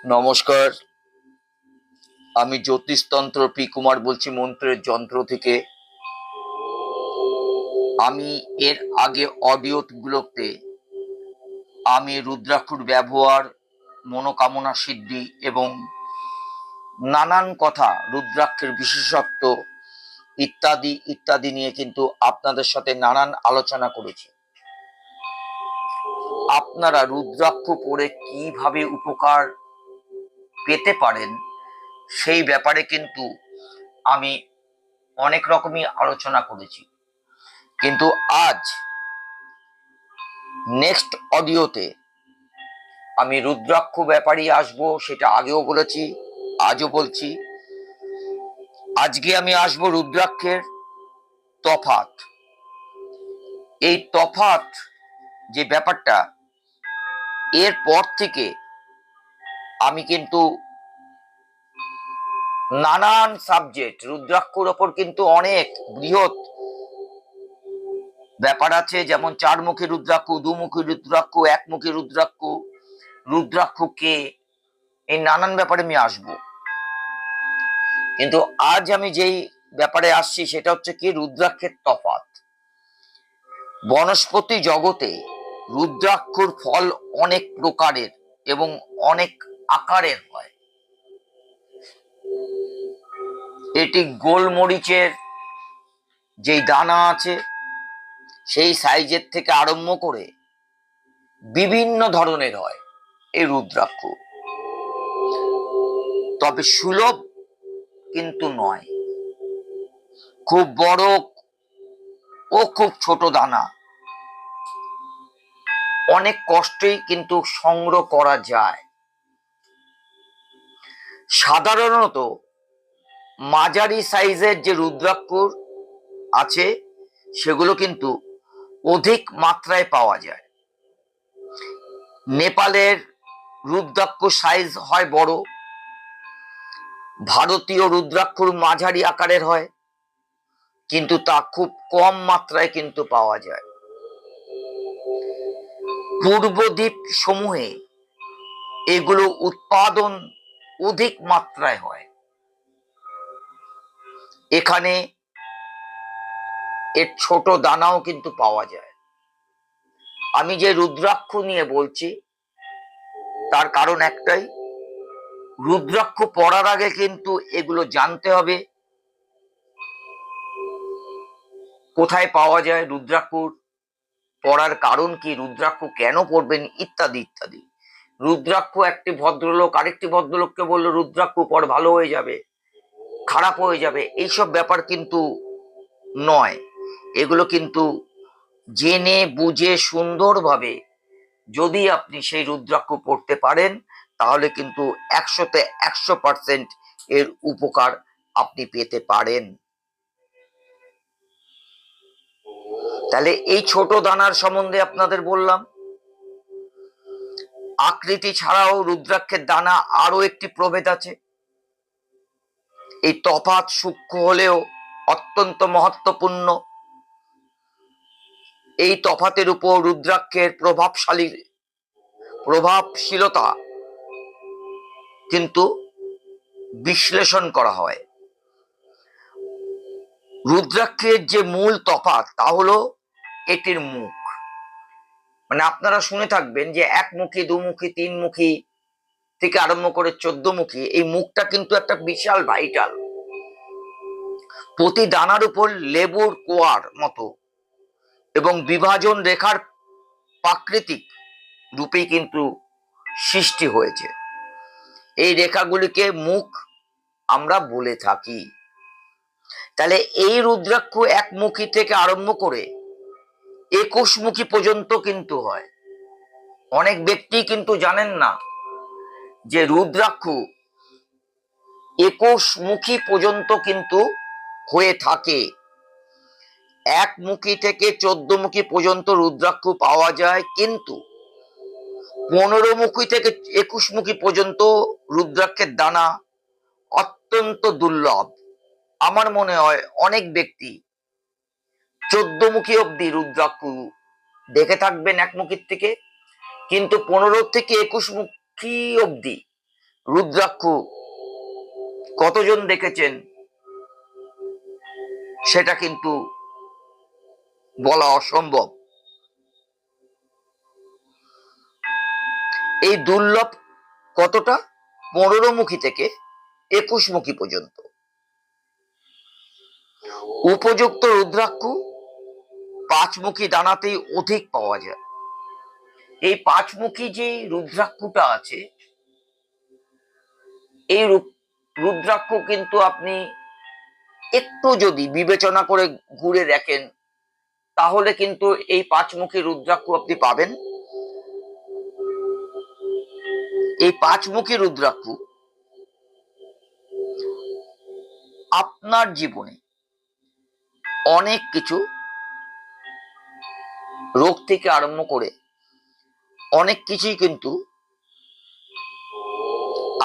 নমস্কার, আমি জ্যোতিষতন্ত্র পি কুমার বলছি মন্ত্রের যন্ত্র থেকে। আমি এর আগে অডিওগুলোতে আমি রুদ্রাক্ষর ব্যবহার, মনোকামনা সিদ্ধি এবং নানান কথা, রুদ্রাক্ষের বিশেষত্ব ইত্যাদি ইত্যাদি নিয়ে কিন্তু আপনাদের সাথে নানান আলোচনা করেছি। আপনারা রুদ্রাক্ষ পরে কিভাবে উপকার পেতে পারেন সেই ব্যাপারে কিন্তু আমি অনেক রকমই আলোচনা করেছি, কিন্তু আজ নেক্সট অডিওতে আমি রুদ্রাক্ষ ব্যাপারই আসবো। সেটা আগেও বলেছি, আজও বলছি। আজকে আমি আসবো রুদ্রাক্ষের তফাৎ। এই তফাৎ যে ব্যাপারটা, এরপর থেকে আমি কিন্তু নানান সাবজেক্ট, রুদ্রাক্ষর ওপর কিন্তু অনেক বৃহৎ ব্যাপার আছে, যেমন চারমুখী রুদ্রাক্ষ, দুমুখী রুদ্রাক্ষ, একমুখী রুদ্রাক্ষ, রুদ্রাক্ষ কে, এই নানান ব্যাপারে আমি আসবো। কিন্তু আজ আমি যেই ব্যাপারে আসছি সেটা হচ্ছে কি, রুদ্রাক্ষের তফাৎ। বনস্পতি জগতে রুদ্রাক্ষর ফল অনেক প্রকারের এবং অনেক আকারের হয়। এটি গোলমরিচের যেই দানা আছে সেই সাইজের থেকে আরম্ভ করে বিভিন্ন ধরনের হয় এই রুদ্রাক্ষ, তবে সুলভ কিন্তু নয়। খুব বড় ও খুব ছোট দানা, অনেক কষ্টেই কিন্তু সংগ্রহ করা যায়। সাধারণত মাঝারি সাইজের যে রুদ্রাক্ষ আছে সেগুলো কিন্তু অধিক মাত্রায় পাওয়া যায়। নেপালের রুদ্রাক্ষ সাইজ হয় বড়, ভারতীয় রুদ্রাক্ষর মাঝারি আকারের হয়, কিন্তু তা খুব কম মাত্রায় কিন্তু পাওয়া যায়। পূর্ব দ্বীপ সমূহে এগুলো উৎপাদন অধিক মাত্রায় হয়। এখানে এর ছোট দানাও কিন্তু পাওয়া যায়। আমি যে রুদ্রাক্ষ নিয়ে বলছি তার কারণ একটাই, রুদ্রাক্ষ পড়ার আগে কিন্তু এগুলো জানতে হবে কোথায় পাওয়া যায়, রুদ্রাক্ষ পড়ার কারণ কি, রুদ্রাক্ষ কেন পড়বেন, ইত্যাদি ইত্যাদি। রুদ্রাক্ষ একটি ভদ্রলোক আরেকটি ভদ্রলোককে বললো রুদ্রাক্ষ পর ভালো হয়ে যাবে, খারাপ হয়ে যাবে, এইসব ব্যাপার কিন্তু নয়। এগুলো কিন্তু জেনে বুঝে সুন্দরভাবে যদি আপনি সেই রুদ্রাক্ষ পড়তে পারেন তাহলে কিন্তু 100তে 100% এর উপকার আপনি পেতে পারেন। তাহলে এই ছোট দানার সম্বন্ধে আপনাদের বললাম। আকৃতি ছাড়াও রুদ্রাক্ষের দানা আরো একটি প্রভেদ আছে। এই তফাৎ সূক্ষ্ম হলেও অত্যন্ত মহত্বপূর্ণ। এই তফাতের উপর রুদ্রাক্ষের প্রভাবশীলতা কিন্তু বিশ্লেষণ করা হয়। রুদ্রাক্ষের যে মূল তফাৎ তা হলো এটির মুখ। মানে আপনারা শুনে থাকবেন যে একমুখী, দুমুখী, তিনমুখী থেকে আরম্ভ করে 14মুখী, এই মুখটা কিন্তু একটা বিশাল ভাইটাল। প্রতি দানার উপর লেবুর কোয়ার মতো এবং বিভাজন রেখার প্রাকৃতিক রূপেই কিন্তু সৃষ্টি হয়েছে। এই রেখাগুলিকে মুখ আমরা বলে থাকি। তাহলে এই রুদ্রাক্ষ একমুখী থেকে আরম্ভ করে 21মুখী পর্যন্ত কিন্তু হয়। অনেক ব্যক্তি কিন্তু জানেন না যে রুদ্রাক্ষ 21মুখী পর্যন্ত কিন্তু হয়ে থাকে। একমুখী থেকে 14মুখী পর্যন্ত রুদ্রাক্ষ পাওয়া যায়, কিন্তু 15মুখী থেকে 21মুখী পর্যন্ত রুদ্রাক্ষের দানা অত্যন্ত দুর্লভ। আমার মনে হয় অনেক ব্যক্তি 14মুখী অব্দি রুদ্রাক্ষ দেখে থাকবেন একমুখীর থেকে, কিন্তু 15 থেকে 21মুখী অব্দি রুদ্রাক্ষ কতজন দেখেছেন সেটা কিন্তু বলা অসম্ভব। এই দুর্লভ কতটা? 15 মুখী থেকে 21 মুখী পর্যন্ত। উপযুক্ত রুদ্রাক্ষ 5 মুখী দানাতেই অধিক পাওয়া যায়। এই 5 মুখী যে রুদ্রাক্ষটা আছে, এই রুদ্রাক্ষ কিন্তু আপনি একটু যদি বিবেচনা করে ঘুরে দেখেন, তাহলে কিন্তু এই 5 মুখী রুদ্রাক্ষ আপনি পাবেন। এই 5 মুখী রুদ্রাক্ষ আপনার জীবনে অনেক কিছু রোগ থেকে আরম্ভ করে অনেক কিছুই কিন্তু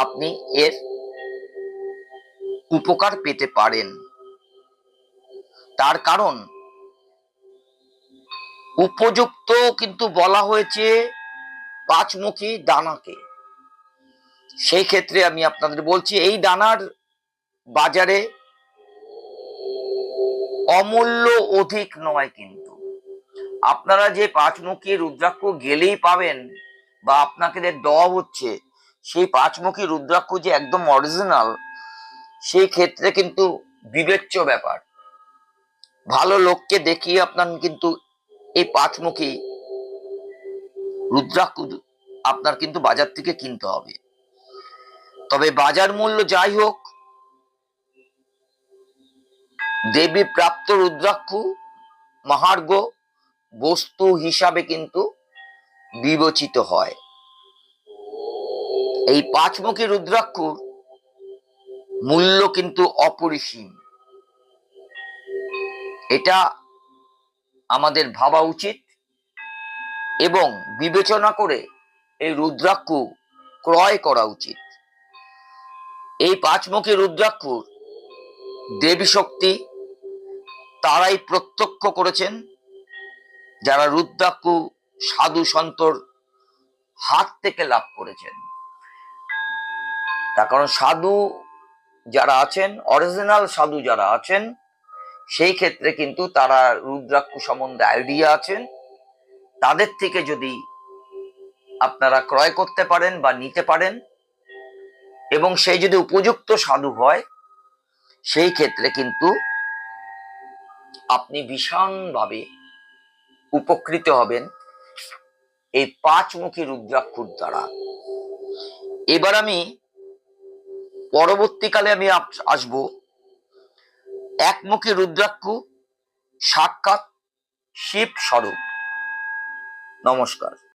আপনি এর উপকার পেতে পারেন। তার কারণ উপযুক্ত কিন্তু বলা হয়েছে 5 মুখী দানাকে। সেই ক্ষেত্রে আমি আপনাদের বলছি, এই দানার বাজারে অমূল্য অধিক নয়, কিন্তু আপনারা যে 5 মুখী রুদ্রাক্ষ গেলেই পাবেন বা আপনাকে দেওয়া হচ্ছে, সেই 5 মুখী রুদ্রাক্ষ যে একদম অরিজিনাল, সেই ক্ষেত্রে কিন্তু বিবেচ্য ব্যাপার। ভালো লোককে দেখিয়ে আপনার কিন্তু এই 5 মুখী রুদ্রাক্ষ আপনার কিন্তু বাজার থেকে কিনতে হবে। তবে বাজার মূল্য যাই হোক, দেবী প্রাপ্ত রুদ্রাক্ষ মহার্ঘ বস্তু হিসাবে কিন্তু বিবেচিত হয়। এই 5 মুখী রুদ্রাক্ষ মূল্য কিন্তু অপরিসীম। এটা আমাদের ভাবা উচিত এবং বিবেচনা করে এই রুদ্রাক্ষ ক্রয় করা উচিত। এই 5 মুখী রুদ্রাক্ষ দেবী শক্তি তারাই প্রত্যক্ষ করেছেন, যারা রুদ্রাক্ষ সাধু সন্তর হাত থেকে লাভ করেছেন। তার কারণ সাধু যারা আছেন, অরিজিনাল সাধু যারা আছেন, সেই ক্ষেত্রে কিন্তু তারা রুদ্রাক্ষ সম্বন্ধে আইডিয়া আছেন। তাদের থেকে যদি আপনারা ক্রয় করতে পারেন বা নিতে পারেন, এবং সেই যদি উপযুক্ত সাধু হয়, সেই ক্ষেত্রে কিন্তু আপনি ভীষণভাবে উপকৃত হবেন এই 5 মুখী রুদ্রাক্ষর দ্বারা। এবার আমি পরবর্তীকালে আসবো 1 মুখী রুদ্রাক্ষ সাক্ষাৎ শিব স্বরূপ। নমস্কার।